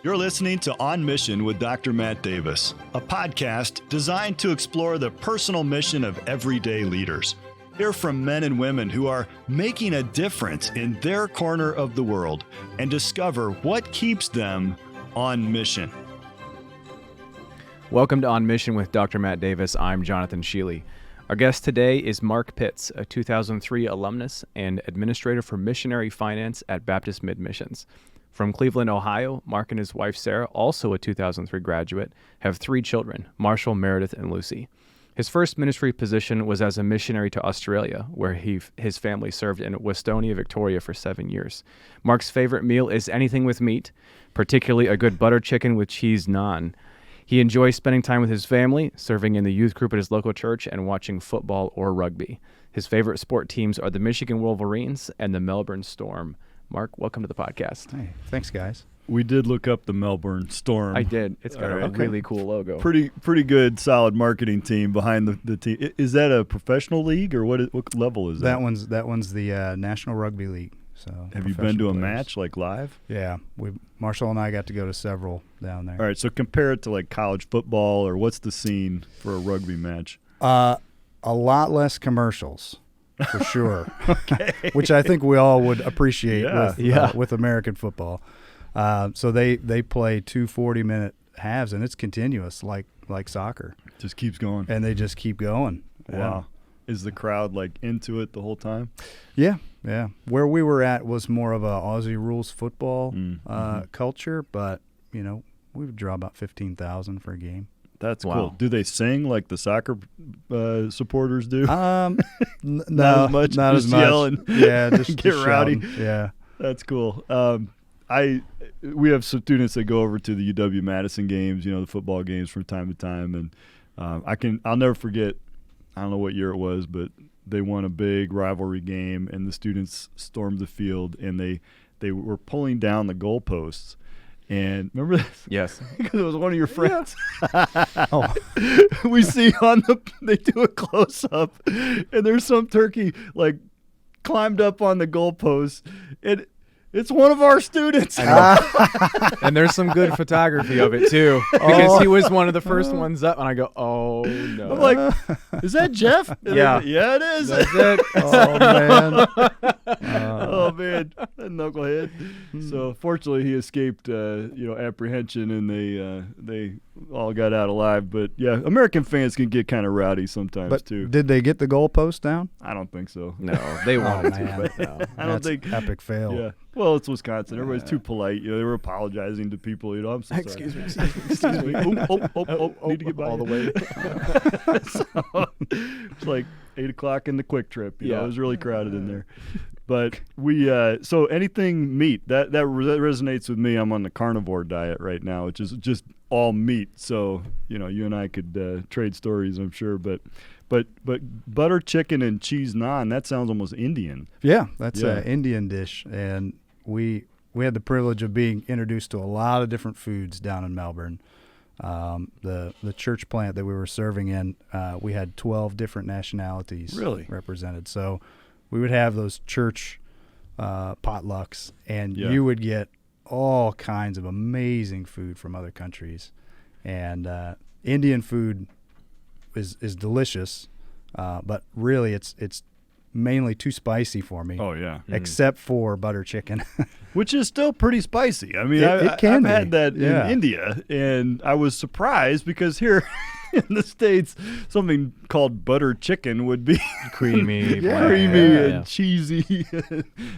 You're listening to On Mission with Dr. Matt Davis, a podcast designed to explore the personal mission of everyday leaders. Hear from men and women who are making a difference in their corner of the world and discover what keeps them on mission. Welcome to On Mission with Dr. Matt Davis. I'm Jonathan Sheely. Our guest today is Mark Pitts, a 2003 alumnus and administrator for Missionary Finance at Baptist Mid-Missions. From Cleveland, Ohio, Mark and his wife, Sarah, also a 2003 graduate, have 3 children, Marshall, Meredith, and Lucy. His first ministry position was as a missionary to Australia, where his family served in Westonia, Victoria for 7 years. Mark's favorite meal is anything with meat, particularly a good butter chicken with cheese naan. He enjoys spending time with his family, serving in the youth group at his local church, and watching football or rugby. His favorite sport teams are the Michigan Wolverines and the Melbourne Storm. Mark, welcome to the podcast. Hey, thanks, guys. We did look up the Melbourne Storm. I did. It's got a really cool logo. Pretty good, solid marketing team behind the team. Is that a professional league, or what level is that? That one's the National Rugby League. So have you been to a players. match like live? Yeah, Marshall and I got to go to several down there. All right, so compare it to like college football, or what's the scene for a rugby match? A lot less commercials, for sure. Okay. Which I think we all would appreciate with American football. So they play 2 40-minute halves, and it's continuous like soccer. Just keeps going. And they just keep going. Wow. Yeah. Is the crowd like into it the whole time? Yeah. Where we were at was more of a Aussie rules football culture, but we would draw about 15,000 for a game. That's cool. Do they sing like the soccer supporters do? Not as much. Not just as much. Yelling. Yeah, just get rowdy. Shouting. Yeah, that's cool. We have some students that go over to the UW-Madison games, the football games from time to time, and I'll never forget. I don't know what year it was, but they won a big rivalry game, and the students stormed the field, and they were pulling down the goalposts. And remember this? Yes. Because it was one of your friends. Oh. We see they do a close-up, and there's some turkey, like, climbed up on the goalpost, and it's one of our students. And there's some good photography of it, too, because he was one of the first ones up, and I go, oh, no. I'm like, is that Jeff? And yeah. Yeah, it is. That's it. Oh, man. Oh, man. That knucklehead. So, fortunately, he escaped, apprehension, and they all got out alive. But, yeah, American fans can get kind of rowdy sometimes, too. Did they get the goalpost down? I don't think so. No, they wanted man. to, but no. I don't think. Epic fail. Yeah. Well, it's Wisconsin. Everybody's too polite. They were apologizing to people. I'm so sorry. Excuse me. Need to get by all the way. So, it's like 8 o'clock in the Quick Trip. It was really crowded in there. But so anything meat, that resonates with me. I'm on the carnivore diet right now, which is just all meat. So, you and I could trade stories, I'm sure. But butter chicken and cheese naan, that sounds almost Indian. Yeah, that's an Indian dish. And we had the privilege of being introduced to a lot of different foods down in Melbourne. The church plant that we were serving in, we had 12 different nationalities represented. So we would have those church potlucks, and you would get all kinds of amazing food from other countries. And Indian food is delicious, but really it's mainly too spicy for me. Oh, yeah. Except for butter chicken. Which is still pretty spicy. I mean, I've had that in India, and I was surprised because here in the States, something called butter chicken would be creamy and cheesy,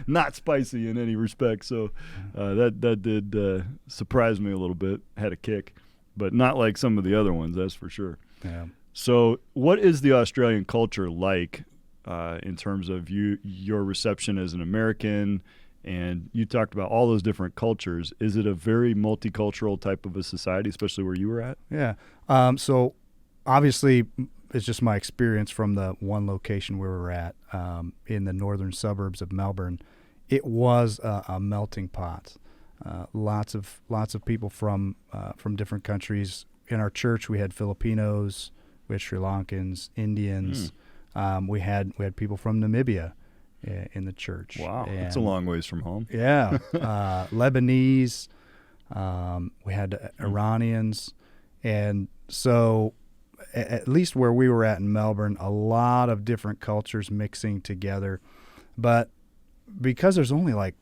not spicy in any respect. So that did surprise me a little bit. Had a kick, but not like some of the other ones, that's for sure. Yeah. So what is the Australian culture like in terms of your reception as an American? And you talked about all those different cultures. Is it a very multicultural type of a society, especially where you were at? Yeah. So obviously it's just my experience from the one location where we were at in the northern suburbs of Melbourne. It was a melting pot. Lots of people from different countries. In our church, we had Filipinos, we had Sri Lankans, Indians. We had people from Namibia in the church. Wow, that's a long ways from home. Yeah, Lebanese, We had Iranians. And so at least where we were at in Melbourne, a lot of different cultures mixing together. But because there's only like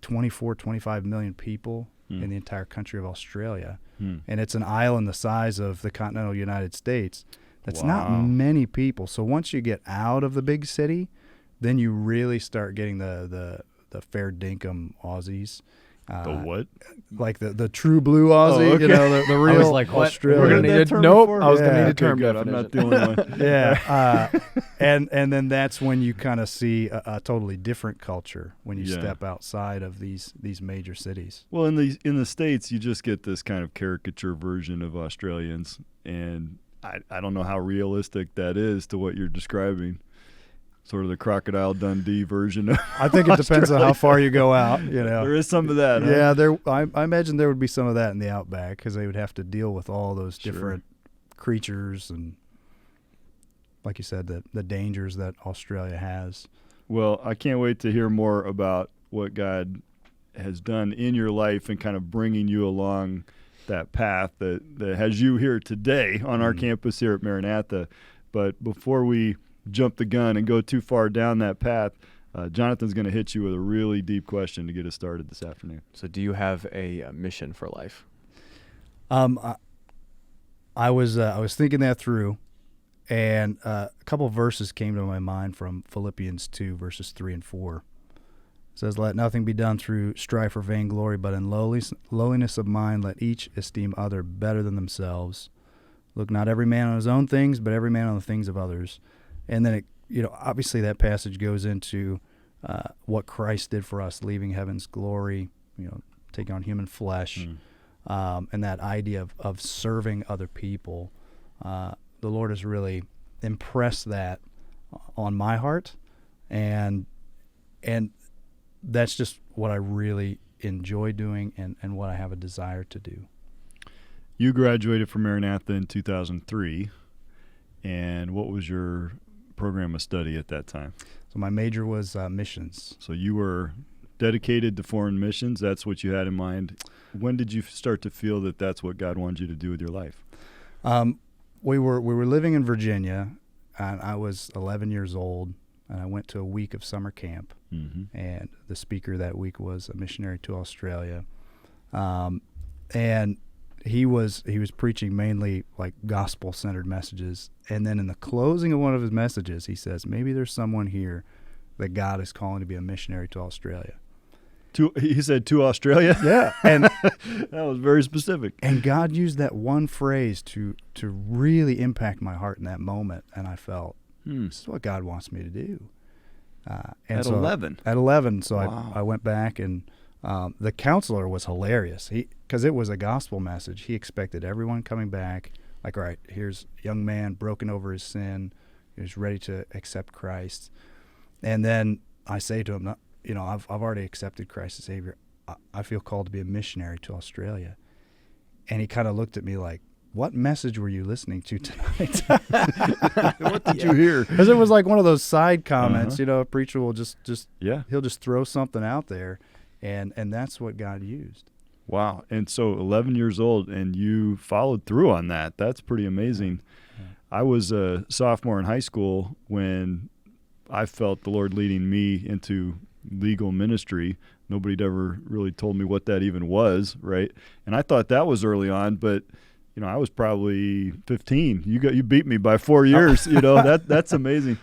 24, 25 million people in the entire country of Australia, and it's an island the size of the continental United States, that's not many people. So once you get out of the big city, then you really start getting the fair dinkum Aussies. The what? Like the true blue Aussie, okay. You know, the real I was like, Australian. We're gonna need nope. I was gonna need a term good. definition. I'm not the only one. Yeah, and then that's when you kind of see a totally different culture when you step outside of these major cities. Well, in the States, you just get this kind of caricature version of Australians, and I don't know how realistic that is to what you're describing. Sort of the Crocodile Dundee version of I think it depends on how far you go out. You know, there is some of that. Huh? Yeah, I imagine there would be some of that in the outback because they would have to deal with all those different creatures and, like you said, the dangers that Australia has. Well, I can't wait to hear more about what God has done in your life and kind of bringing you along that path that has you here today on our campus here at Maranatha. But before we jump the gun and go too far down that path, Jonathan's going to hit you with a really deep question to get us started this afternoon. So do you have a mission for life? I was thinking that through, and a couple of verses came to my mind from Philippians 2, verses 3 and 4. It says, "Let nothing be done through strife or vainglory, but in lowliness of mind let each esteem other better than themselves. Look not every man on his own things, but every man on the things of others." And then, obviously that passage goes into what Christ did for us, leaving heaven's glory, taking on human flesh, and that idea of serving other people. The Lord has really impressed that on my heart, and that's just what I really enjoy doing and what I have a desire to do. You graduated from Maranatha in 2003, and what was your program of study at that time? So my major was missions. So you were dedicated to foreign missions. That's what you had in mind. When did you start to feel that that's what God wanted you to do with your life? We were living in Virginia, and I was 11 years old, and I went to a week of summer camp, and the speaker that week was a missionary to Australia, and he was preaching mainly like gospel-centered messages. And then in the closing of one of his messages, he says, maybe there's someone here that God is calling to be a missionary to Australia. He said to Australia? Yeah. And that was very specific. And God used that one phrase to really impact my heart in that moment. And I felt, this is what God wants me to do. At 11? At 11. So wow. I went back, and the counselor was hilarious. Because it was a gospel message. He expected everyone coming back, like, all right, here's a young man broken over his sin. He was ready to accept Christ. And then I say to him, I've already accepted Christ as Savior. I feel called to be a missionary to Australia. And he kind of looked at me like, what message were you listening to tonight? What did you hear? Because it was like one of those side comments, a preacher will he'll just throw something out there, and that's what God used. Wow. And so 11 years old, and you followed through on that. That's pretty amazing. Yeah. I was a sophomore in high school when I felt the Lord leading me into legal ministry. Nobody'd ever really told me what that even was, right? And I thought that was early on, but I was probably 15. You beat me by 4 years. That's amazing.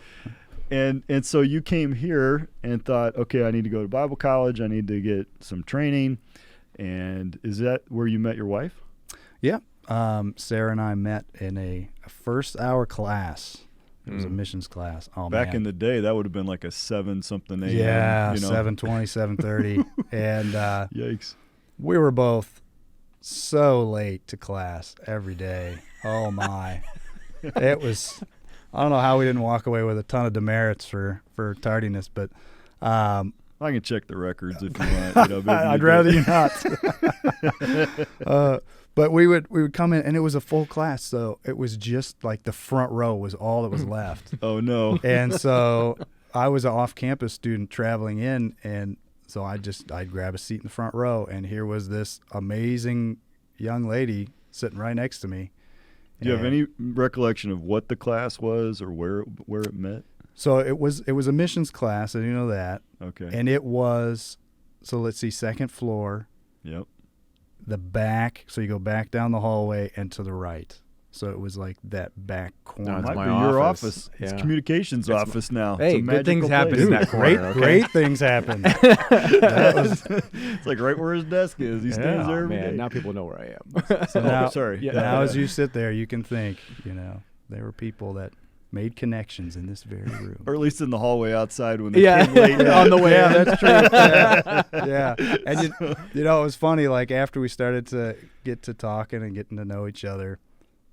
And so you came here and thought, okay, I need to go to Bible college. I need to get some training. And is that where you met your wife? Yeah. Sarah and I met in a first-hour class. It was a missions class. Oh, Back man. in the day, that would have been like a 7-something a.m. Yeah, 7:20, 7:30. And yikes. We were both so late to class every day. Oh, my. It was, I don't know how we didn't walk away with a ton of demerits for tardiness, but I can check the records if you want. I'd rather you not. But we would come in, and it was a full class, so it was just like the front row was all that was left. Oh, no. And so I was an off-campus student traveling in, and So I'd grab a seat in the front row, and here was this amazing young lady sitting right next to me. Do you have any recollection of what the class was or where it met? So it was a missions class, I didn't know that. Okay. And it was, so let's see, second floor. Yep. The back, so you go back down the hallway and to the right. So it was like that back corner. No, it's Might my be your office. office. It's Yeah. communications office now. Hey, It's a good things magical happen place. in that corner. Great things happen. That was, It's like right where his desk is. He stands there every Man, day. now people know where I am. so now, sorry. Yeah. now as you sit there, you can think, there were people that made connections in this very room. Or at least in the hallway outside when they Yeah. came late. On the way Yeah, in. that's true. Yeah. And it was funny, like after we started to get to talking and getting to know each other,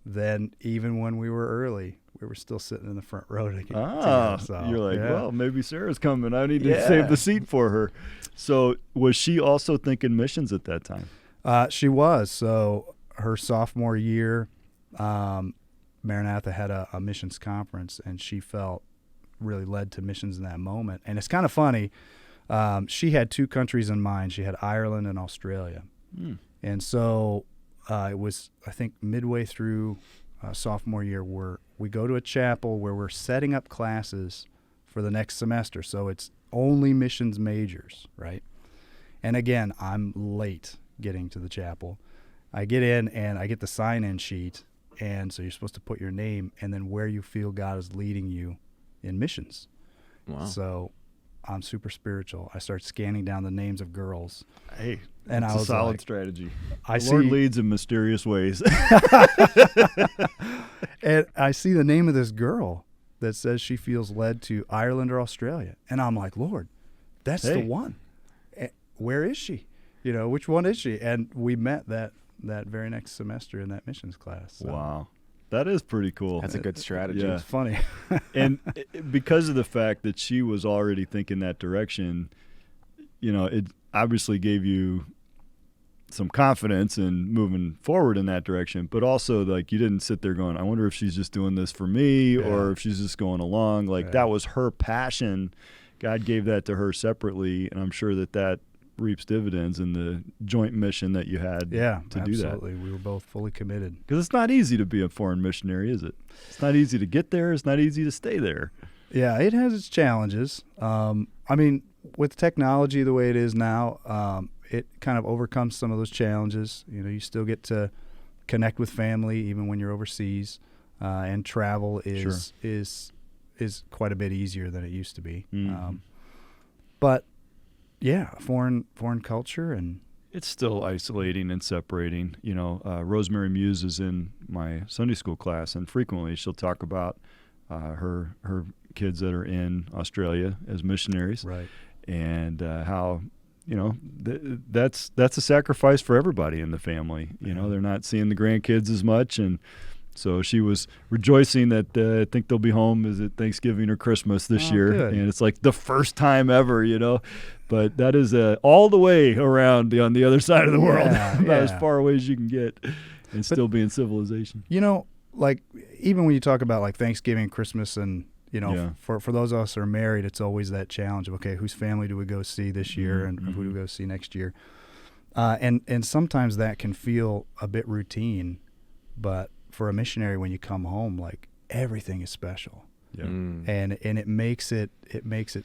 then even when we were early, we were still sitting in the front row together. So, you're like, yeah. well, maybe Sarah's coming. I need to Yeah. save the seat for her. So was she also thinking missions at that time? She was. So her sophomore year, Maranatha had a missions conference, and she felt really led to missions in that moment. And it's kind of funny. She had two countries in mind. She had Ireland and Australia. And so it was, I think, midway through sophomore year where we go to a chapel where we're setting up classes for the next semester. So it's only missions majors, right? And again, I'm late getting to the chapel. I get in and I get the sign-in sheet. And so you're supposed to put your name and then where you feel God is leading you in missions. Wow. So I'm super spiritual. I start scanning down the names of girls. Hey, And that's I a was solid like, strategy. I The Lord see, leads in mysterious ways. and I see the name of this girl that says she feels led to Ireland or Australia. And I'm like, Lord, that's the Hey. one. Where is she? Which one is she? And we met that very next semester in that missions class. So Wow. That is pretty cool. That's a good strategy. Yeah. it's funny. And because of the fact that she was already thinking that direction, it obviously gave you some confidence in moving forward in that direction, but also like you didn't sit there going, I wonder if she's just doing this for me or if she's just going along. Like that was her passion. God gave that to her separately, and I'm sure that reaps dividends in the joint mission that you had to do that. Absolutely. We were both fully committed. Because it's not easy to be a foreign missionary, is it? It's not easy to get there. It's not easy to stay there. Yeah, it has its challenges. With technology the way it is now, it kind of overcomes some of those challenges. You still get to connect with family even when you're overseas, and travel is quite a bit easier than it used to be. Mm-hmm. But yeah, foreign culture, and it's still isolating and separating. Rosemary Muse is in my Sunday school class, and frequently she'll talk about her kids that are in Australia as missionaries, right, and how that's a sacrifice for everybody in the family. They're not seeing the grandkids as much, and so she was rejoicing that I think they'll be home. Is it Thanksgiving or Christmas this year? Good. And it's like the first time ever, But that is all the way around on the other side of the world, about as far away as you can get, and still be in civilization. Like even when you talk about like Thanksgiving, Christmas, and for those of us who are married, it's always that challenge of, okay, whose family do we go see this year, and who do we go see next year? And sometimes that can feel a bit routine, but for a missionary, when you come home, like everything is special, and it makes it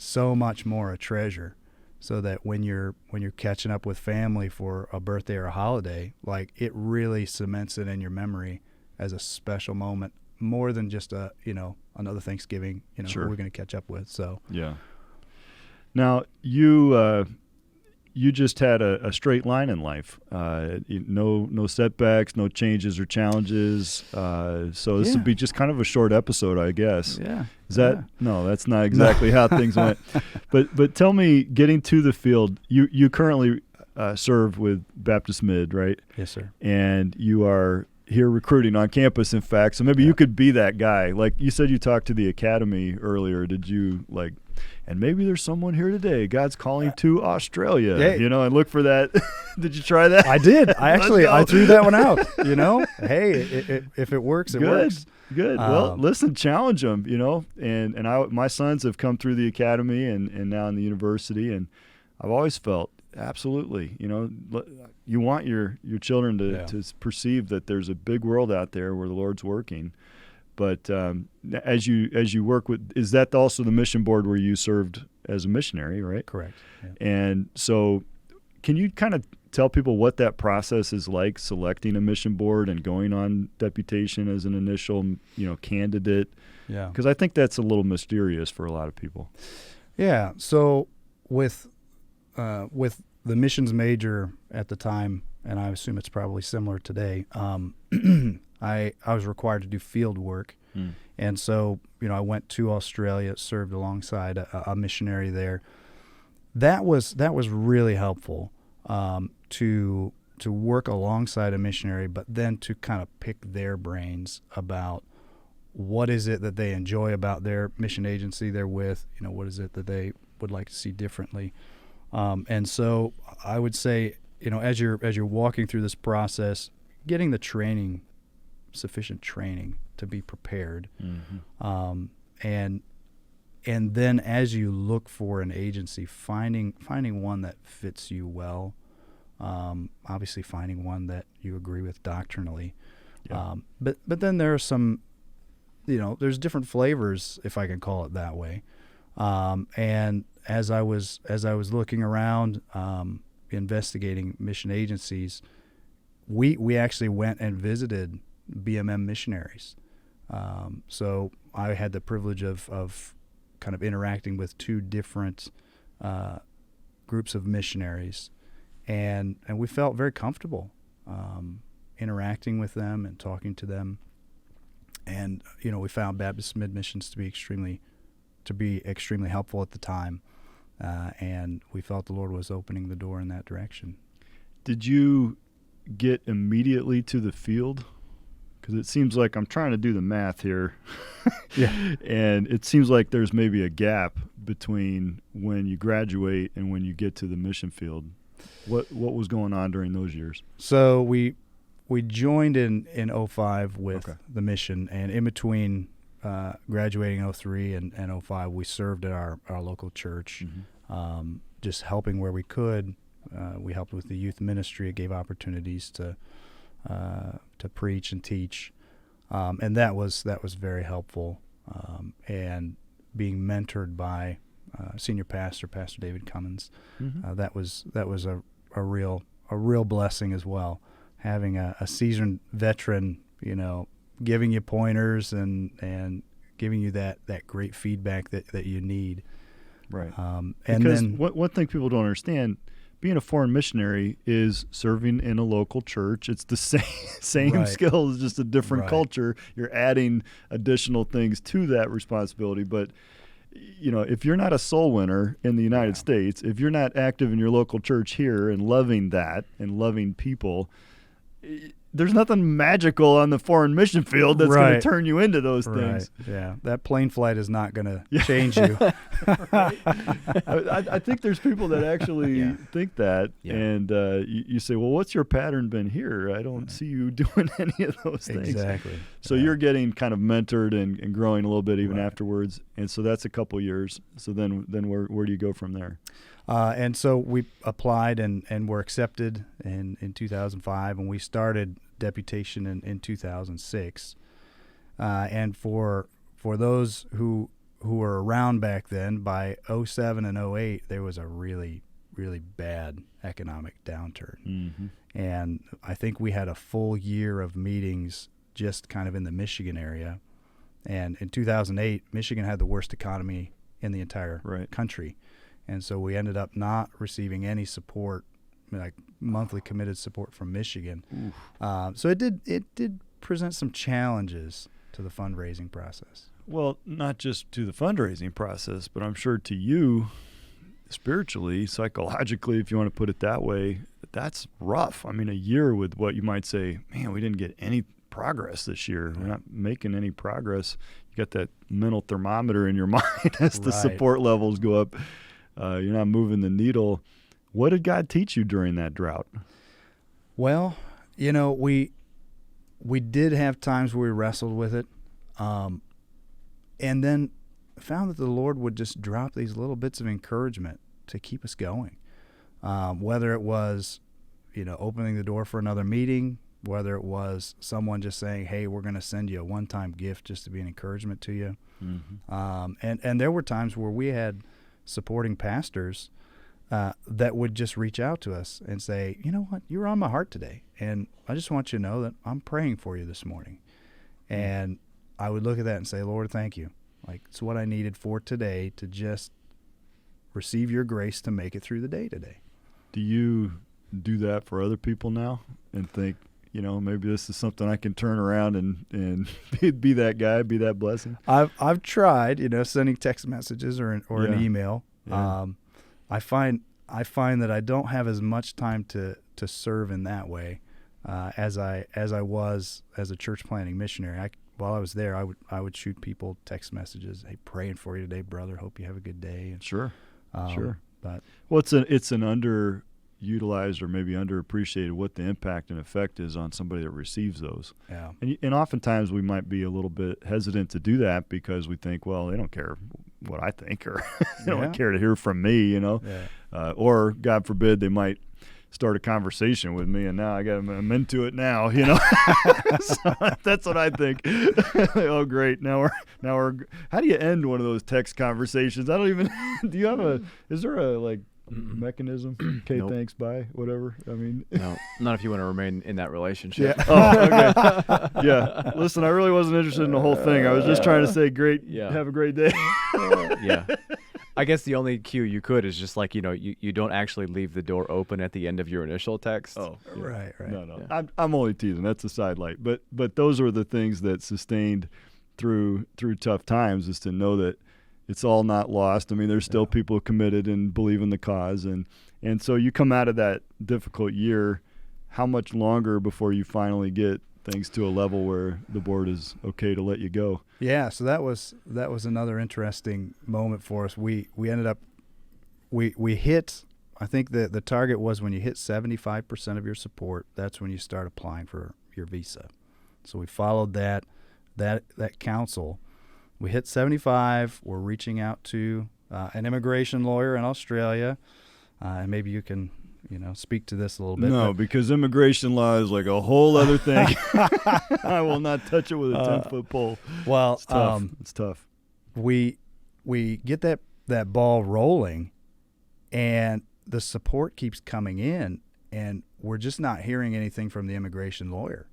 so much more a treasure. So that when you're catching up with family for a birthday or a holiday, like it really cements it in your memory as a special moment, more than just another Thanksgiving, who we're going to catch up with. So yeah. Now you just had a straight line in life, no setbacks, no changes or challenges. So this would be just kind of a short episode, I guess. Yeah. Is that no? That's not exactly how things went. But tell me, getting to the field, you currently serve with Baptist Mid, right? Yes, sir. And you are here recruiting on campus, in fact. So maybe you could be that guy. Like you said, you talked to the academy earlier. Did you like? And maybe there's someone here today. God's calling to Australia, and look for that. Did you try that? I did. I threw that one out. Hey, if it works, it works. Good. Well, listen, challenge them. And my sons have come through the academy and now in the university, and I've always felt absolutely, you want your children to perceive that there's a big world out there where the Lord's working. But as you work with, is that also the mission board where you served as a missionary, right? Correct. Yeah. And so can you kind of tell people what that process is like, selecting a mission board and going on deputation as an initial, candidate? Yeah. Because I think that's a little mysterious for a lot of people. Yeah. So with the missions major at the time, and I assume it's probably similar today, I was required to do field work. And so, I went to Australia, served alongside a missionary there. That was really helpful to work alongside a missionary, but then to kind of pick their brains about what is it that they enjoy about their mission agency they're with, what is it that they would like to see differently. And so I would say, as you're walking through this process, getting the training, sufficient training to be prepared. And then as you look for an agency, finding one that fits you well, obviously finding one that you agree with doctrinally. Yeah. But then there are some, there's different flavors, if I can call it that way. And as I was looking around, investigating mission agencies, we actually went and visited BMM missionaries. So I had the privilege of kind of interacting with two different groups of missionaries, and we felt very comfortable interacting with them and talking to them. And we found Baptist Mid-Missions to be extremely helpful at the time, and we felt the Lord was opening the door in that direction. Did you get immediately to the field? Because it seems like I'm trying to do the math here. Yeah. And it seems like there's maybe a gap between when you graduate and when you get to the mission field. What was going on during those years? So we joined in 2005 with the mission, and in between graduating 2003 and 2005, we served at our local church, just helping where we could. We helped with the youth ministry. It gave opportunities to preach and teach, and that was very helpful. And being mentored by senior pastor, Pastor David Cummins, that was a real blessing as well. Having a seasoned veteran, giving you pointers and giving you that great feedback that you need. Right. And because then one thing people don't understand, being a foreign missionary is serving in a local church. It's the same Right. skills, just a different Right. culture. You're adding additional things to that responsibility. But, if you're not a soul winner in the United States, if you're not active in your local church here and loving that and loving people, there's nothing magical on the foreign mission field that's going to turn you into those things. Yeah, that plane flight is not going to change you. I think there's people that actually think that, and you say, well, what's your pattern been here? I don't see you doing any of those things. Exactly. So you're getting kind of mentored and growing a little bit even afterwards, and so that's a couple years. So then where do you go from there? And so we applied and were accepted in 2005, and we started deputation in 2006. And for those who were around back then, by 2007 and 2008, there was a really, really bad economic downturn. And I think we had a full year of meetings just kind of in the Michigan area. And in 2008, Michigan had the worst economy in the entire country. And so we ended up not receiving any support, like monthly committed support from Michigan. So it did present some challenges to the fundraising process. Well, not just to the fundraising process, but I'm sure to you, spiritually, psychologically, if you want to put it that way, that's rough. I mean, a year with what you might say, man, we didn't get any progress this year. We're not making any progress. You got that mental thermometer in your mind as the support levels go up. You're not moving the needle. What did God teach you during that drought? Well, we did have times where we wrestled with it, and then found that the Lord would just drop these little bits of encouragement to keep us going. whether it was, opening the door for another meeting, whether it was someone just saying, hey, we're going to send you a one-time gift just to be an encouragement to you. And there were times where we had supporting pastors that would just reach out to us and say, you know what, you were on my heart today, and I just want you to know that I'm praying for you this morning. And I would look at that and say, Lord, thank you. Like, it's what I needed for today, to just receive your grace to make it through the day today. Do you do that for other people now and think, maybe this is something I can turn around and be that guy, be that blessing? I've tried, sending text messages or an email. Yeah. I find that I don't have as much time to serve in that way as I was as a church planting missionary. While I was there, I would shoot people text messages, hey, praying for you today, brother. Hope you have a good day. And, sure. But it's an underutilized or maybe underappreciated what the impact and effect is on somebody that receives those. Yeah. And oftentimes we might be a little bit hesitant to do that because we think, well, they don't care what I think, or they don't care to hear from me, Yeah. Or God forbid they might start a conversation with me, and now I'm into it now, So that's what I think. Oh, great! Now we're. How do you end one of those text conversations? I don't even. Do you have is there a mechanism? Okay, Nope. thanks, bye, whatever. I mean, No, not if you want to remain in that relationship. Yeah. oh, okay. Yeah. Listen, I really wasn't interested in the whole thing. I was just trying to say, great. Yeah. Have a great day. Yeah. I guess the only cue you could is just like, you don't actually leave the door open at the end of your initial text. Oh, yeah. Right. No. Yeah. I'm only teasing. That's a sidelight. But those are the things that sustained through tough times, is to know that it's all not lost. I mean, there's still people committed and believe in the cause, and so you come out of that difficult year. How much longer before you finally get things to a level where the board is okay to let you go? Yeah, so that was another interesting moment for us. We ended up we hit, I think the target was when you hit 75% of your support, that's when you start applying for your visa. So we followed that counsel. We hit 75. We're reaching out to an immigration lawyer in Australia, and maybe you can speak to this a little bit. No, because immigration law is like a whole other thing. I will not touch it with a 10-foot pole. Well, It's tough. It's tough. We get that ball rolling, and the support keeps coming in, and we're just not hearing anything from the immigration lawyer.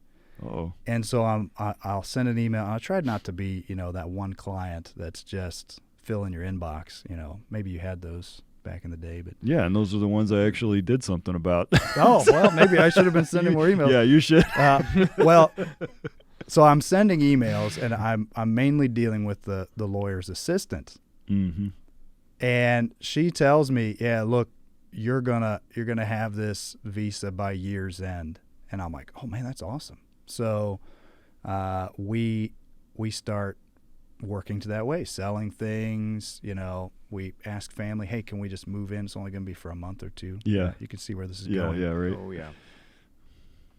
Uh-oh. And so I'll send an email. I tried not to be, that one client that's just filling your inbox. Maybe you had those back in the day, but Yeah, and those are the ones I actually did something about. oh well, maybe I should have been sending more emails. Yeah, you should. Well, so I'm sending emails, and I'm mainly dealing with the lawyer's assistant, Mm-hmm. and she tells me, yeah, look, you're gonna have this visa by year's end, and I'm like, oh man, that's awesome. So we start working to that way, selling things. We ask family, hey, can we just move in? It's only going to be for a month or two. Yeah. You can see where this is Yeah, going. yeah, right. Oh, yeah.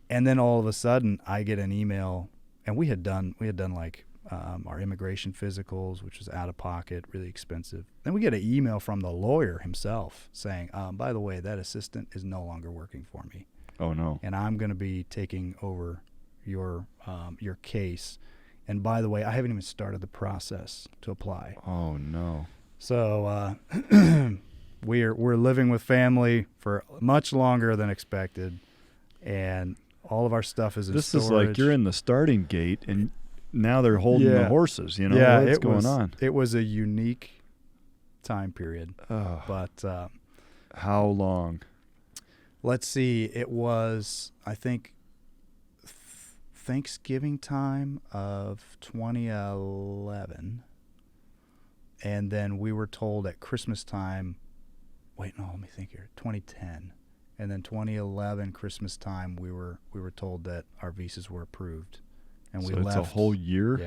And then all of a sudden, I get an email, and we had done like our immigration physicals, which was out of pocket, really expensive. Then we get an email from the lawyer himself saying, by the way, that assistant is no longer working for me, Oh, no. and I'm going to be taking over your case. And by the way, I haven't even started the process to apply. Oh, no. So we're living with family for much longer than expected, and all of our stuff is in This storage. is like you're in the starting gate, and now they're holding the horses. Yeah, What's going on? It was a unique time period. Oh, But how long? let's see, it was, I think, Thanksgiving time of 2011, and then we were told at Christmas time, let me think here, 2010, and then 2011 Christmas time we were told that our visas were approved, and we So left. it's a whole year?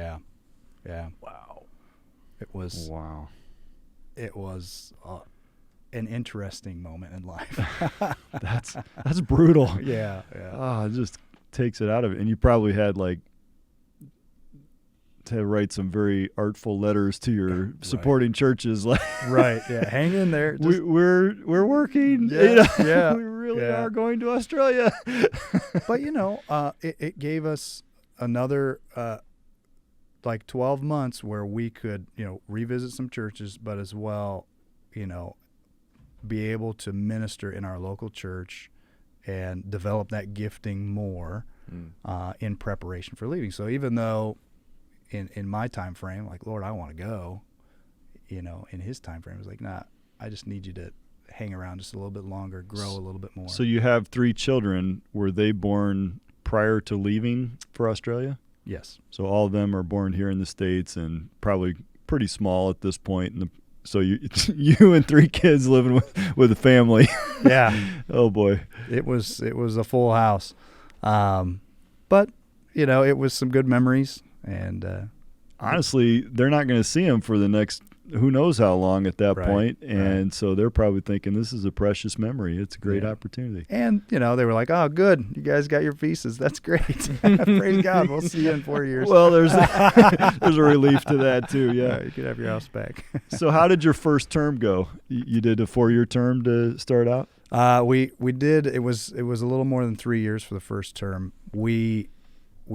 Yeah. Wow. It was Wow. an interesting moment in life. That's brutal. Yeah. Oh, it just takes it out of it. And you probably had like to write some very artful letters to your supporting churches, like right, yeah, hang in there. We're working. Yeah, yeah, we really are going to Australia. But it gave us another like 12 months where we could revisit some churches, but as well, be able to minister in our local church and develop that gifting more in preparation for leaving. So even though in my time frame, like, Lord, I want to go, in his time frame, it was like, nah, I just need you to hang around just a little bit longer, grow a little bit more. So you have 3 children. Were they born prior to leaving for Australia? Yes. So all of them are born here in the States and probably pretty small at this point. So you and 3 kids living with a family. Yeah. Oh boy. It was a full house. But it was some good memories, and honestly, they're not going to see him for the next who knows how long at that point. And so they're probably thinking, this is a precious memory. It's a great opportunity. And, they were like, oh, good. You guys got your visas. That's great. Praise God. We'll see you in 4 years. Well, there's a relief to that too. Yeah. You could have your house back. So how did your first term go? You did a 4-year term to start out? We did. It was a little more than 3 years for the first term. We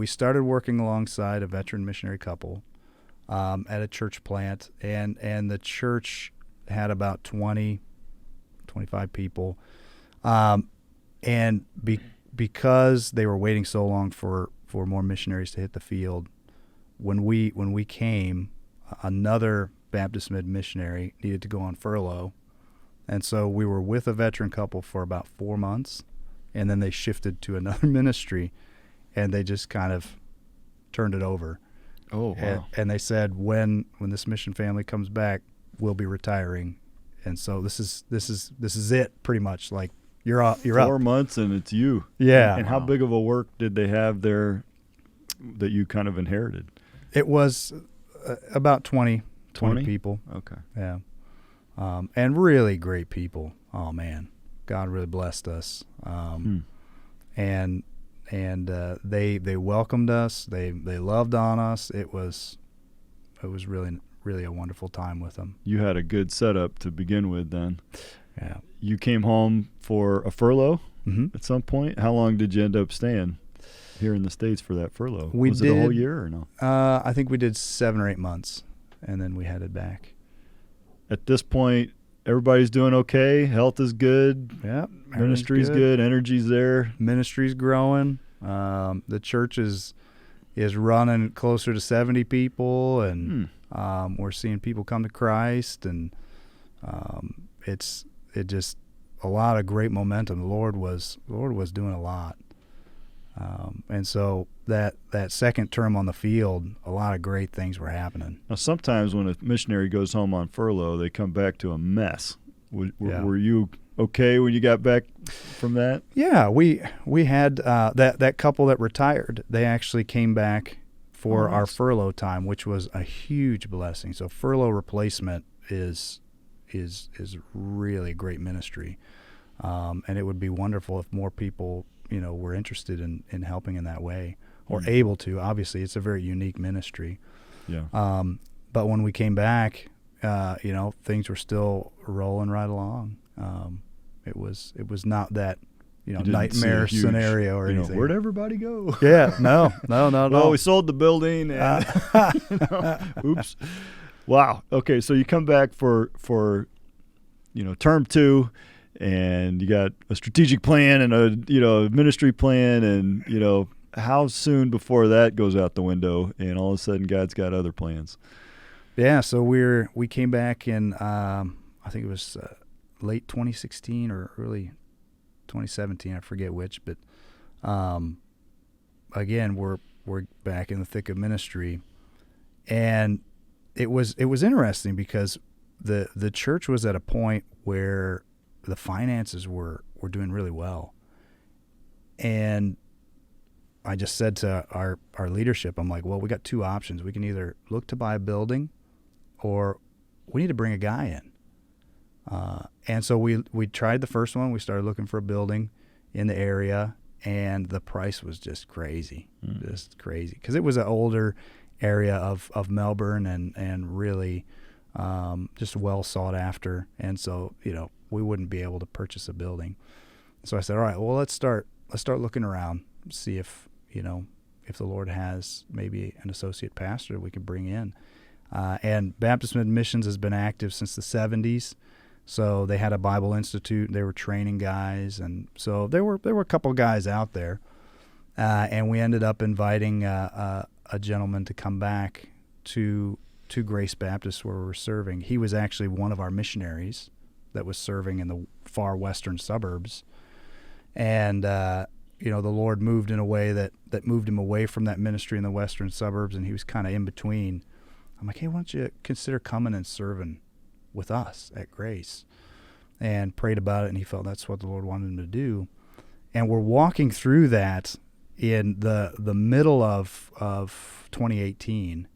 started working alongside a veteran missionary couple at a church plant, and the church had about 25 people, and because they were waiting so long for more missionaries to hit the field, when we came, another Baptist Mid missionary needed to go on furlough, and so we were with a veteran couple for about 4 months, and then they shifted to another ministry, and they just kind of turned it over. Oh, wow. And they said, when this mission family comes back, we'll be retiring. And so this is it, pretty much. Like, you're up. 4 months and it's you. Yeah. And how big of a work did they have there that you kind of inherited? It was about 20 people. Okay. Yeah. And really great people. Oh man, God really blessed us. And they welcomed us. They loved on us. It was really a wonderful time with them. You had a good setup to begin with then. Yeah. You came home for a furlough at some point. How long did you end up staying here in the States for that furlough? Was it a whole year or no? I think we did 7 or 8 months, and then we headed back. At this point, everybody's doing okay. Health is good. Yeah. Ministry's good. Energy's there. Ministry's growing. The church is running closer to 70 people, and we're seeing people come to Christ, and it just a lot of great momentum. The Lord was doing a lot, and so that second term on the field, a lot of great things were happening. Now, sometimes when a missionary goes home on furlough, they come back to a mess. Were you okay when you got back from that? Yeah, we had that couple that retired. They actually came back for our furlough time, which was a huge blessing. So furlough replacement is really a great ministry, and it would be wonderful if more people were interested in helping in that way, or able to. Obviously, it's a very unique ministry. Yeah. But when we came back, things were still rolling right along. It was not that nightmare scenario or anything. Where'd everybody go? Yeah, no. Well, we sold the building. And, oops. Wow. Okay, so you come back for term 2, and you got a strategic plan and a ministry plan, and how soon before that goes out the window, and all of a sudden God's got other plans? Yeah. So we came back in I think it was late 2016 or early 2017, I forget which, but again, we're back in the thick of ministry, and it was interesting because the church was at a point where the finances were doing really well, and I just said to our leadership, I'm like, well, we got 2 options. We can either look to buy a building, or we need to bring a guy in. And so we tried the first one. We started looking for a building in the area, and the price was just crazy, because it was an older area of Melbourne, and really just well sought after. And so, we wouldn't be able to purchase a building. So I said, all right, well, let's start looking around, see if the Lord has maybe an associate pastor we can bring in. And Baptist Mid-Missions has been active since the 70s. So they had a Bible Institute. They were training guys, and so there were a couple of guys out there, and we ended up inviting a gentleman to come back to Grace Baptist where we were serving. He was actually one of our missionaries that was serving in the far western suburbs, and the Lord moved in a way that moved him away from that ministry in the western suburbs, and he was kind of in between. I'm like, hey, why don't you consider coming and serving with us at Grace? And prayed about it, and he felt that's what the Lord wanted him to do. And we're walking through that in the middle of 2018,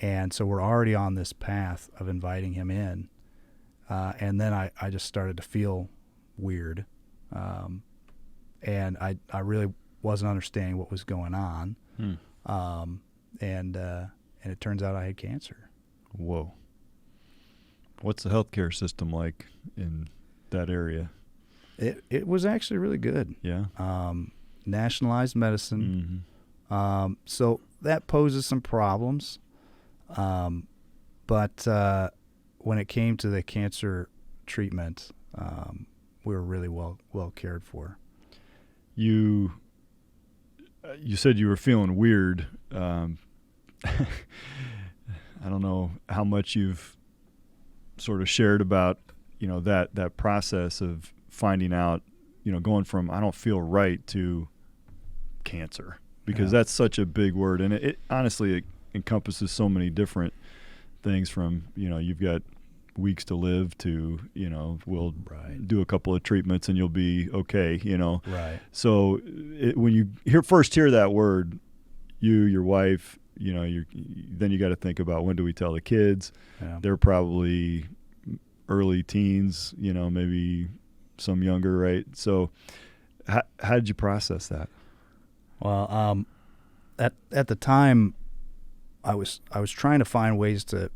and so we're already on this path of inviting him in. And then I just started to feel weird, and I really wasn't understanding what was going on. And it turns out I had cancer. Whoa. What's the healthcare system like in that area? It was actually really good. Yeah. Nationalized medicine. Mm-hmm. So that poses some problems. But when it came to the cancer treatment, we were really well cared for. You said you were feeling weird. I don't know how much you've sort of shared about, that process of finding out, going from I don't feel right to cancer, because that's such a big word. And it honestly, it encompasses so many different things from, you've got weeks to live to, we'll do a couple of treatments and you'll be okay, Right. So when you hear that word, your wife, then you got to think about, when do we tell the kids? Yeah. They're probably early teens, maybe some younger, right? So how did you process that? Well, at the time, I was trying to find ways to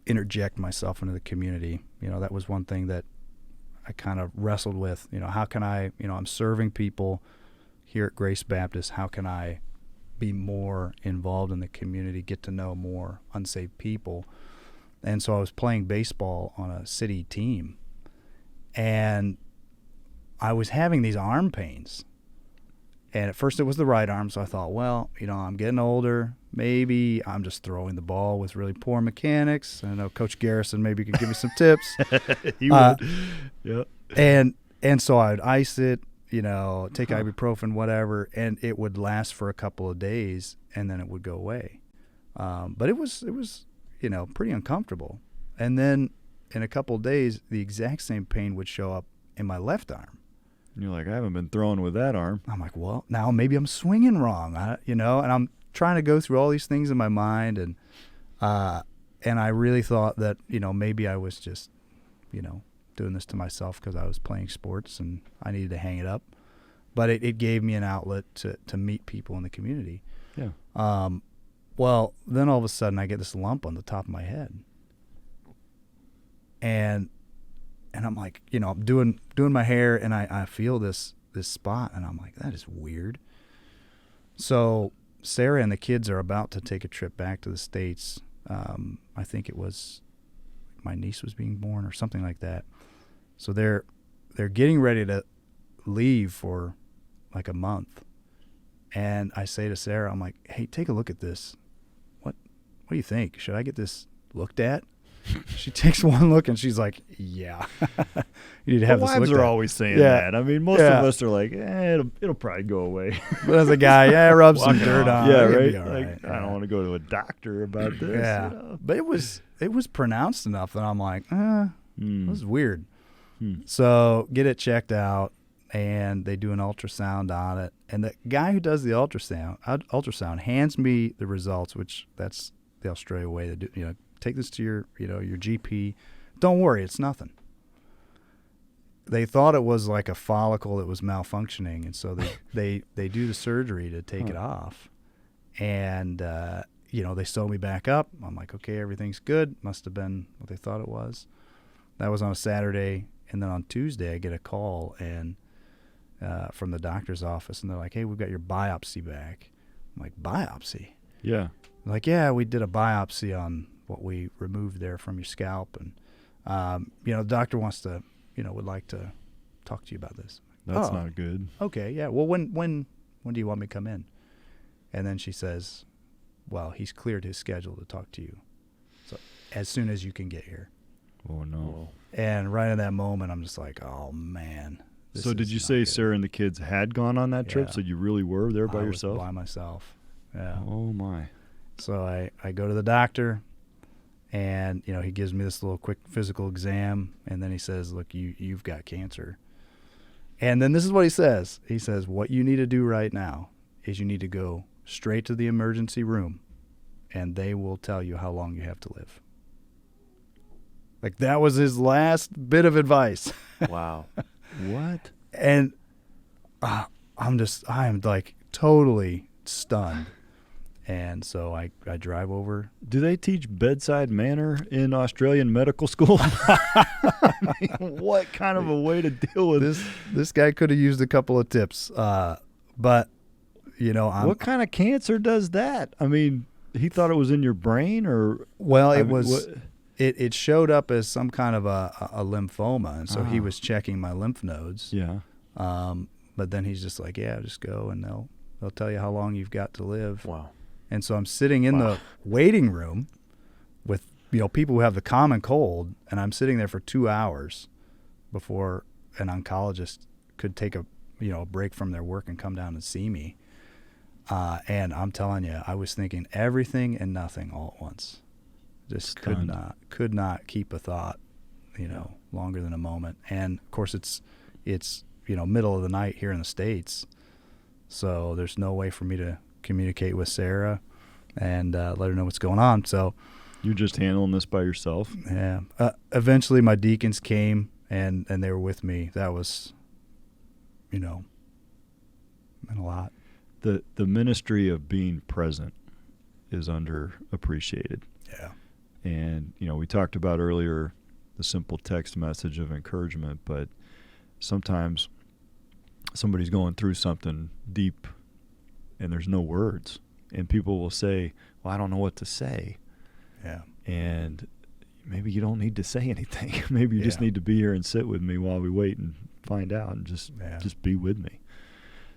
interject myself into the community. That was one thing that I kind of wrestled with. How can I, I'm serving people here at Grace Baptist. How can I be more involved in the community, get to know more unsaved people? And so I was playing baseball on a city team, and I was having these arm pains. And at first it was the right arm, so I thought, well, I'm getting older. Maybe I'm just throwing the ball with really poor mechanics. I know Coach Garrison maybe could give me some tips. He would. Yeah. And so I would ice it, take ibuprofen, whatever, and it would last for a couple of days, and then it would go away. But it was pretty uncomfortable. And then in a couple of days, the exact same pain would show up in my left arm. You're like, I haven't been throwing with that arm. I'm like, well, now maybe I'm swinging wrong, and I'm trying to go through all these things in my mind, and I really thought that, maybe I was just, doing this to myself because I was playing sports and I needed to hang it up. But it gave me an outlet to meet people in the community. Yeah. Well, then all of a sudden I get this lump on the top of my head. And I'm like, I'm doing my hair, and I feel this spot, and I'm like, that is weird. So Sarah and the kids are about to take a trip back to the States. I think it was my niece was being born or something like that. So they're getting ready to leave for like a month. And I say to Sarah, I'm like, hey, take a look at this. What do you think? Should I get this looked at? She takes one look and she's like, yeah. You need to have this wives looked are at. always saying Yeah. that. I mean, most of us are like, it'll probably go away. But as a guy, rub some Walk it dirt off. on. Yeah, It'll right. be all Like, right. I don't want to go to a doctor about this. Yeah. But it was pronounced enough that I'm like, this is weird. So get it checked out, and they do an ultrasound on it. And the guy who does the ultrasound hands me the results, which that's the Australia way to do. Take this to your GP. Don't worry, it's nothing. They thought it was like a follicle that was malfunctioning, and so they do the surgery to take it off. And they sew me back up. I'm like, okay, everything's good. Must have been what they thought it was. That was on a Saturday. And then on Tuesday, I get a call and from the doctor's office, and they're like, hey, we've got your biopsy back. I'm like, biopsy? Yeah. They're like, yeah, we did a biopsy on what we removed there from your scalp. And, the doctor wants to, would like to talk to you about this. That's not good. Okay, yeah. Well, when do you want me to come in? And then she says, well, he's cleared his schedule to talk to you. So as soon as you can get here. Oh, no. And right in that moment, I'm just like, oh, man. So did you say good. Sarah and the kids had gone on that trip? Yeah. So you really were there by I yourself? was by myself. Yeah. Oh, my. So I go to the doctor, and, he gives me this little quick physical exam, and then he says, look, you've got cancer. And then this is what he says. He says, what you need to do right now is you need to go straight to the emergency room, and they will tell you how long you have to live. Like, that was his last bit of advice. Wow. What? And I am like totally stunned. And so I drive over. Do they teach bedside manner in Australian medical school? I mean, what kind of a way to deal with this guy could have used a couple of tips. But, what kind of cancer does that? I mean, he thought it was in your brain, or? Well, it showed up as some kind of a lymphoma, and so he was checking my lymph nodes. Yeah. But then he's just like, yeah, just go, and they'll tell you how long you've got to live. Wow. And so I'm sitting in the waiting room with people who have the common cold, and I'm sitting there for 2 hours before an oncologist could take a break from their work and come down and see me. And I'm telling you, I was thinking everything and nothing all at once. Just could not keep a thought, longer than a moment. And of course it's middle of the night here in the States, so there's no way for me to communicate with Sarah and let her know what's going on. So you're just handling this by yourself? Yeah. Eventually my deacons came and they were with me. That was, meant a lot. The ministry of being present is underappreciated. Yeah. And, we talked about earlier the simple text message of encouragement, but sometimes somebody's going through something deep and there's no words. And people will say, well, I don't know what to say. Yeah. And maybe you don't need to say anything. Maybe you just need to be here and sit with me while we wait and find out, and just be with me.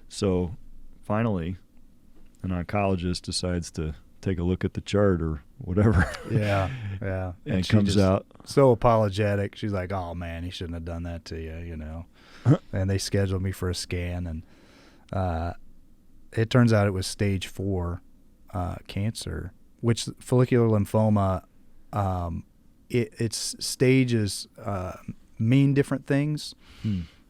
So finally, an oncologist decides to take a look at the chart or whatever. Yeah. And comes out so apologetic. She's like, oh, man, he shouldn't have done that to you, And they scheduled me for a scan, and it turns out it was stage 4 cancer, which follicular lymphoma, its stages mean different things.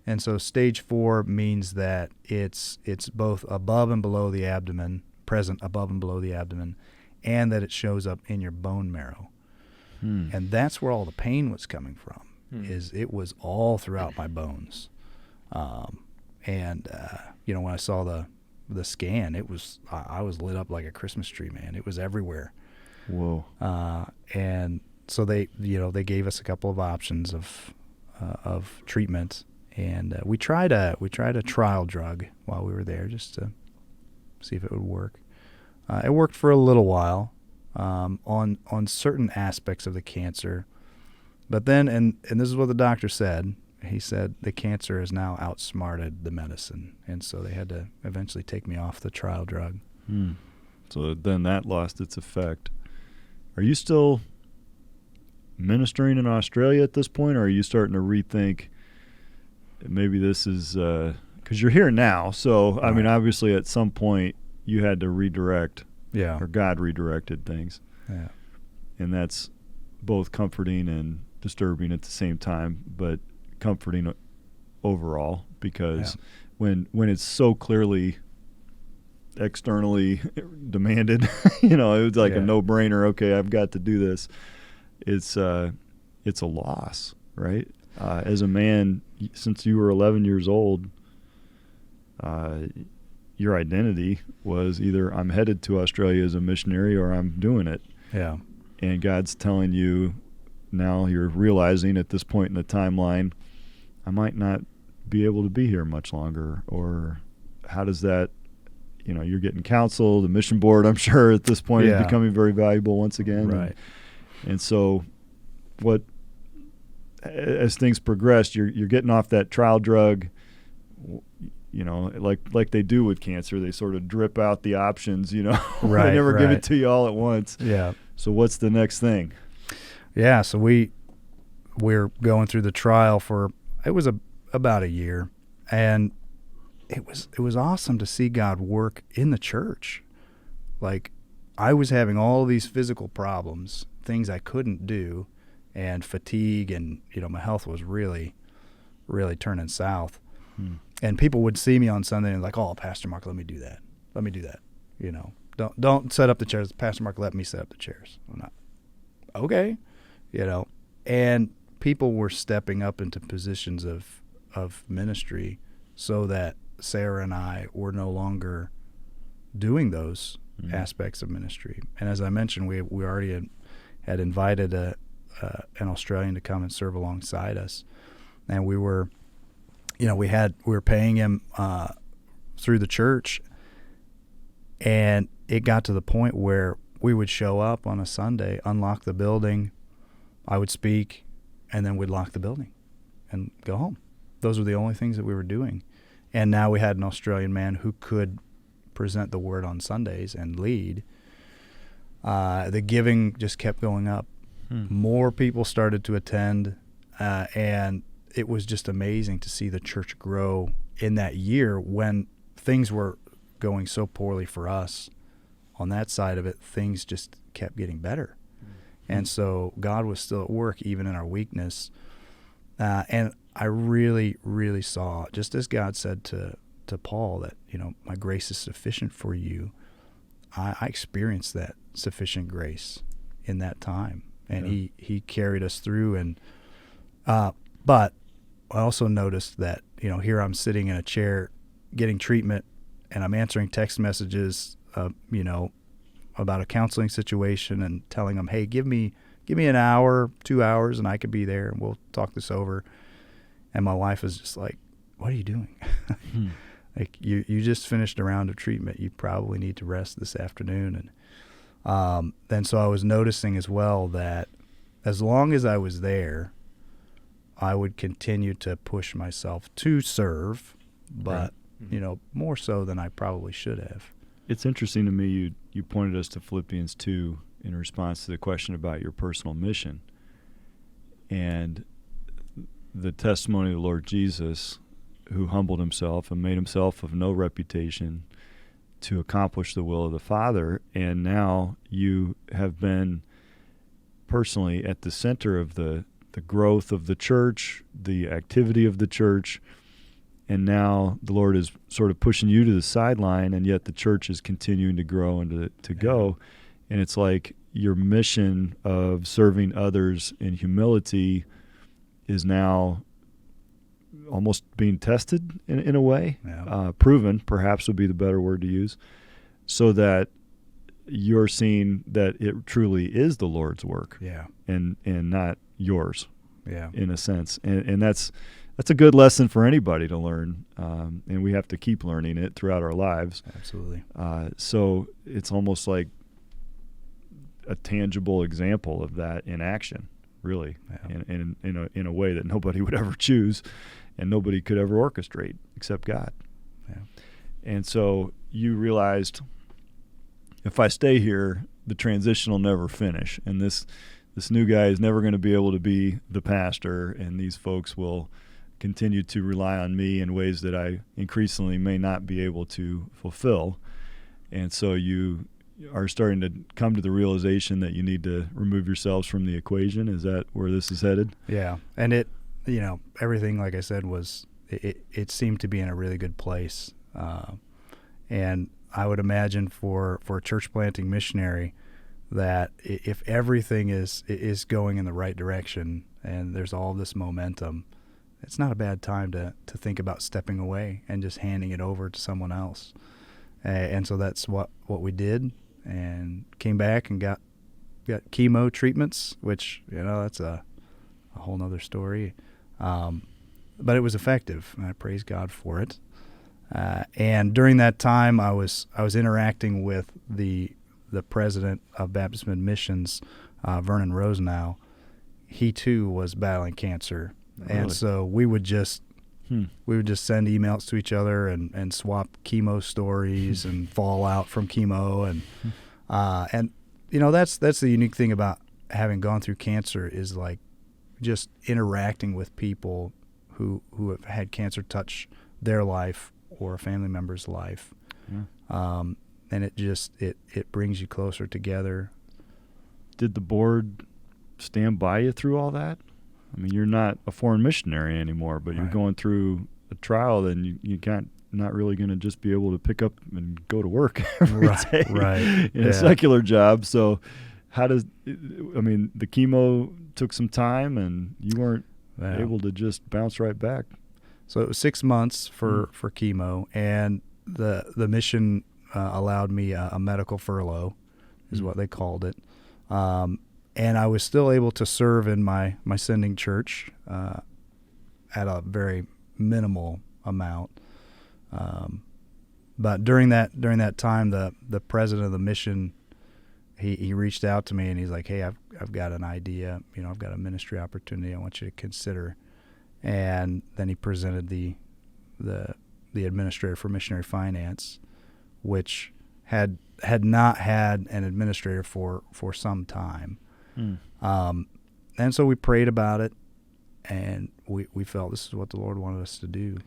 And so stage 4 means that it's both above and below the abdomen, present above and below the abdomen, and that it shows up in your bone marrow. And that's where all the pain was coming from, is it was all throughout my bones. When I saw the scan, I was lit up like a Christmas tree, man. It was everywhere. Whoa. And so they gave us a couple of options of treatment, and we tried a trial drug while we were there just to see if it would work. It worked for a little while on certain aspects of the cancer, but then and this is what the doctor said. He said the cancer has now outsmarted the medicine, and so they had to eventually take me off the trial drug. So then that lost its effect. Are you still ministering in Australia at this point, or are you starting to rethink maybe this is because you're here now, so right. I mean, obviously at some point you had to redirect, or God redirected things, and that's both comforting and disturbing at the same time, but comforting overall, because when it's so clearly externally demanded, it was like a no-brainer. Okay, I've got to do this. It's a loss, right? As a man, since you were 11 years old, your identity was either I'm headed to Australia as a missionary or I'm doing it. Yeah. And God's telling you now, you're realizing at this point in the timeline, I might not be able to be here much longer. Or how does that, you're getting counsel, the mission board, I'm sure at this point is becoming very valuable once again. Right. And so as things progress, you're getting off that trial drug, like they do with cancer. They sort of drip out the options, Right, they never give right. it to you all at once. Yeah. So what's the next thing? Yeah, so we're going through the trial for, it was about a year, and it was awesome to see God work in the church. Like, I was having all these physical problems, things I couldn't do, and fatigue, and my health was really, really turning south. And people would see me on Sunday and like, "Oh, Pastor Mark, let me do that. Don't set up the chairs. Pastor Mark, let me set up the chairs." I'm not, okay, and people were stepping up into positions of ministry so that Sarah and I were no longer doing those aspects of ministry. And as I mentioned, we already had invited an Australian to come and serve alongside us, and we were paying him through the church, and it got to the point where we would show up on a Sunday, unlock the building, I would speak, and then we'd lock the building and go home. Those were the only things that we were doing. And now we had an Australian man who could present the word on Sundays and lead. The giving just kept going up. More people started to attend, and it was just amazing to see the church grow in that year when things were going so poorly for us. On that side of it, things just kept getting better. And so God was still at work even in our weakness. And I really, really saw, just as God said to Paul that, my grace is sufficient for you, I experienced that sufficient grace in that time. And he carried us through. And but I also noticed that, here I'm sitting in a chair getting treatment, and I'm answering text messages, about a counseling situation and telling them, hey, give me an hour, 2 hours, and I could be there, and we'll talk this over. And my wife is just like, what are you doing? Like, you just finished a round of treatment. You probably need to rest this afternoon. And so I was noticing as well that as long as I was there, I would continue to push myself to serve, but, more so than I probably should have. It's interesting to me you pointed us to Philippians 2 in response to the question about your personal mission. And the testimony of the Lord Jesus, who humbled himself and made himself of no reputation to accomplish the will of the Father. And now you have been personally at the center of the growth of the church, the activity of the church. And now the Lord is sort of pushing you to the sideline, and yet the church is continuing to grow and to go. And it's like your mission of serving others in humility is now almost being tested in a way, proven perhaps would be the better word to use, so that you're seeing that it truly is the Lord's work, and not yours, in a sense. And that's a good lesson for anybody to learn, and we have to keep learning it throughout our lives. Absolutely. So it's almost like a tangible example of that in action, really, in a way that nobody would ever choose and nobody could ever orchestrate except God. And so you realized, if I stay here, the transition will never finish, and this new guy is never going to be able to be the pastor, and these folks will continue to rely on me in ways that I increasingly may not be able to fulfill. And so you are starting to come to the realization that you need to remove yourselves from the equation. Is that where this is headed? Yeah. And it, everything, like I said, it seemed to be in a really good place. And I would imagine for a church planting missionary that if everything is going in the right direction and there's all this momentum, it's not a bad time to think about stepping away and just handing it over to someone else. And so that's what we did, and came back and got chemo treatments, which, that's a whole nother story. But it was effective, and I praise God for it. And during that time, I was interacting with the president of Baptist Mid-Missions, Vernon Rosenau. He too was battling cancer, Really? and so we would just send emails to each other and swap chemo stories and fallout from chemo, and that's the unique thing about having gone through cancer, is like just interacting with people who have had cancer touch their life or a family member's life. Yeah. And it brings you closer together. Did the board stand by you through all that? I mean, you're not a foreign missionary anymore, but you're Right. going through a trial, then you can't, not really going to just be able to pick up and go to work every day Right. in a secular job. So the chemo took some time, and you weren't able to just bounce right back. So it was 6 months for chemo, and the mission allowed me a medical furlough, is what they called it. And I was still able to serve in my sending church at a very minimal amount. But during that time, the president of the mission, he reached out to me, and he's like, "Hey, I've got an idea. I've got a ministry opportunity I want you to consider." And then he presented the administrator for Missionary Finance, which had not had an administrator for some time. And so we prayed about it, and we felt this is what the Lord wanted us to do.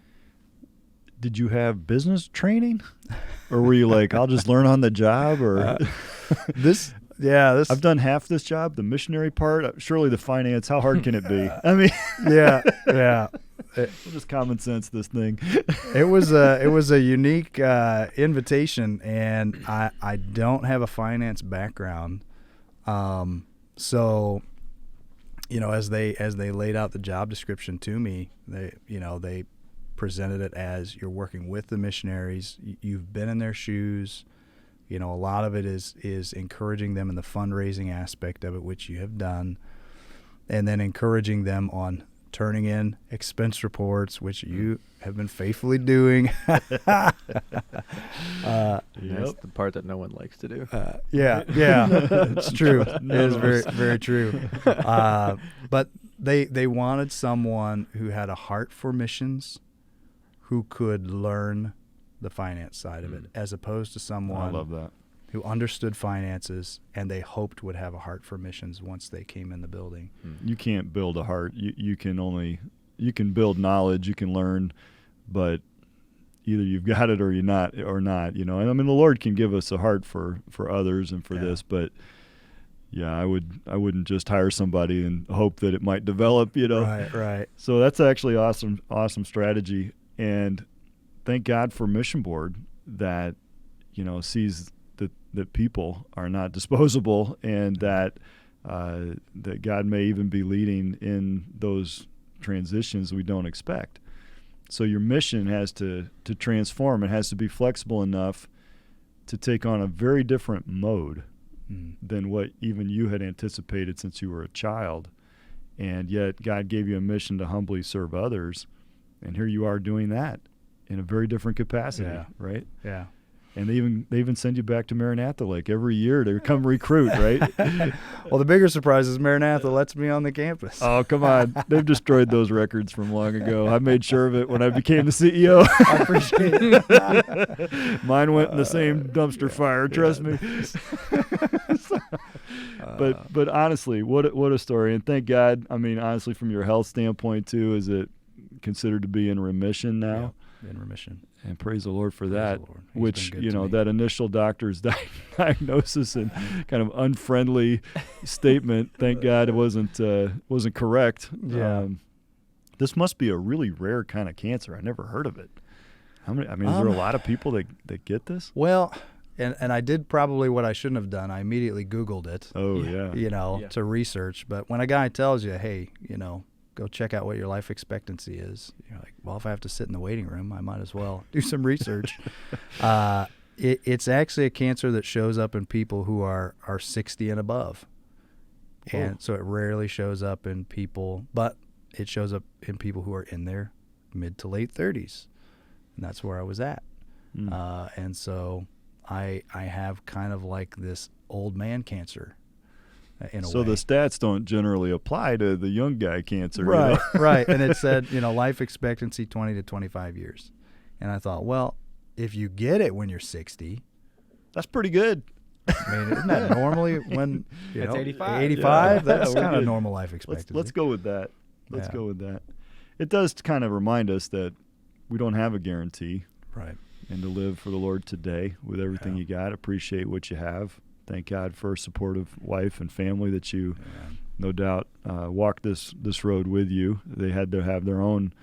Did you have business training, or were you like, I'll just learn on the job? Or this I've done half this job, the missionary part. Surely the finance, how hard can it be? I mean, yeah. We'll just common sense this thing. It was a unique invitation, and I don't have a finance background. So, as they laid out the job description to me, they presented it as, you're working with the missionaries. You've been in their shoes. A lot of it is encouraging them in the fundraising aspect of it, which you have done, and then encouraging them on turning in expense reports, which you have been faithfully doing. That's the part that no one likes to do. Yeah, it's true. It is very, very true. But they wanted someone who had a heart for missions, who could learn the finance side of it, as opposed to someone I love that, who understood finances and they hoped would have a heart for missions once they came in the building. You can't build a heart. You can build knowledge, you can learn, but either you've got it or you're not, And I mean, the Lord can give us a heart for others and for this, but yeah, I wouldn't just hire somebody and hope that it might develop, Right. So that's actually awesome strategy, and thank God for Mission Board that sees that people are not disposable, and that God may even be leading in those transitions we don't expect. So your mission has to transform. It has to be flexible enough to take on a very different mode than what even you had anticipated since you were a child. And yet God gave you a mission to humbly serve others, and here you are doing that in a very different capacity, right? Yeah. And they even send you back to Maranatha like every year to come recruit, right? Well, the bigger surprise is Maranatha lets me on the campus. Oh, come on. They've destroyed those records from long ago. I made sure of it when I became the CEO. I appreciate it. Mine went in the same dumpster fire, trust me. But honestly, what a story. And thank God, I mean, honestly, from your health standpoint too, is it considered to be in remission now? Yeah, in remission. And praise the Lord for that, He's which, been good to me. that initial doctor's diagnosis and kind of unfriendly statement, thank God it wasn't correct. Yeah. This must be a really rare kind of cancer. I never heard of it. How many? I mean, is there a lot of people that get this? Well, and I did probably what I shouldn't have done. I immediately Googled it. Oh, yeah. To research. But when a guy tells you, hey, go check out what your life expectancy is, you're like, well, if I have to sit in the waiting room, I might as well do some research. It's actually a cancer that shows up in people who are 60 and above. And so it rarely shows up in people, but it shows up in people who are in their mid to late 30s. And that's where I was at. And so I have kind of like this old man cancer in a way. So the stats don't generally apply to the young guy cancer. Right, You know? right. And it said, life expectancy 20 to 25 years. And I thought, well, if you get it when you're 60, That's pretty good. I mean, isn't that normally when, That's 85. 85? Yeah. That's kind Good. of normal life expectancy. Let's go with that. Let's Yeah. go with that. It does kind of remind us that we don't have a guarantee, Right. and to live for the Lord today with everything you got. Appreciate what you have. Thank God for a supportive wife and family that you, no doubt, walked this road with you. They had to have their own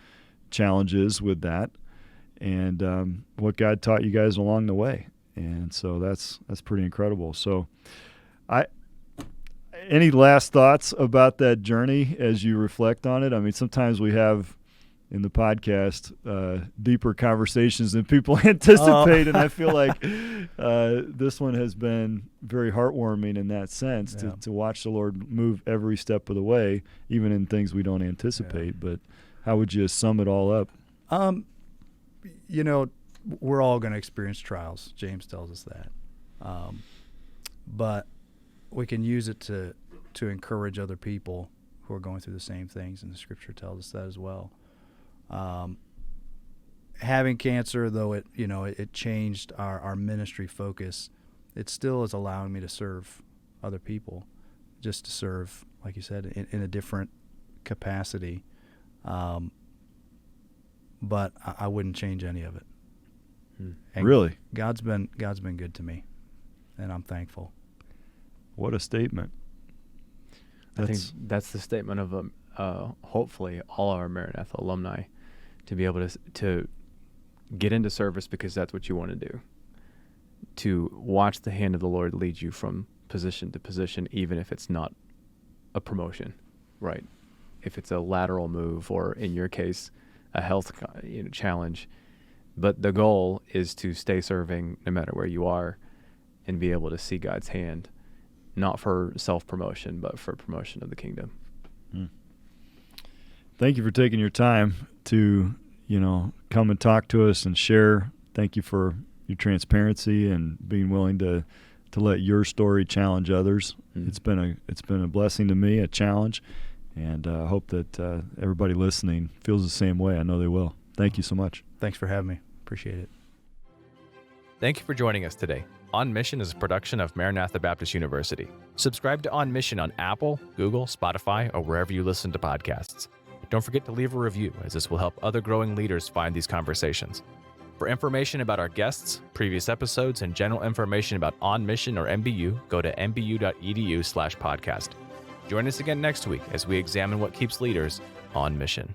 challenges with that, and what God taught you guys along the way. And so that's pretty incredible. So, any last thoughts about that journey as you reflect on it? I mean, sometimes we have in the podcast deeper conversations than people anticipate, and I feel like this one has been very heartwarming in that sense to watch the Lord move every step of the way, even in things we don't anticipate. But how would you sum it all up? We're all going to experience trials. James tells us that. But we can use it to encourage other people who are going through the same things, and the Scripture tells us that as well. Having cancer, though it changed our ministry focus, it still is allowing me to serve other people, just to serve, like you said, in a different capacity. But I wouldn't change any of it. And Really? God's been good to me, and I'm thankful. What a statement. I think that's the statement of hopefully all our Maranatha alumni, to be able to get into service because that's what you want to do, to watch the hand of the Lord lead you from position to position, even if it's not a promotion, right? If it's a lateral move, or in your case, a health challenge. But the goal is to stay serving no matter where you are, and be able to see God's hand, not for self-promotion, but for promotion of the kingdom. Thank you for taking your time to, come and talk to us and share. Thank you for your transparency and being willing to let your story challenge others. It's been a blessing to me, a challenge, and I hope that everybody listening feels the same way. I know they will. Thank you so much. Thanks for having me. Appreciate it. Thank you for joining us today. On Mission is a production of Maranatha Baptist University. Subscribe to On Mission on Apple, Google, Spotify, or wherever you listen to podcasts. Don't forget to leave a review, as this will help other growing leaders find these conversations. For information about our guests, previous episodes, and general information about On Mission or MBU, go to mbu.edu/podcast. Join us again next week as we examine what keeps leaders on mission.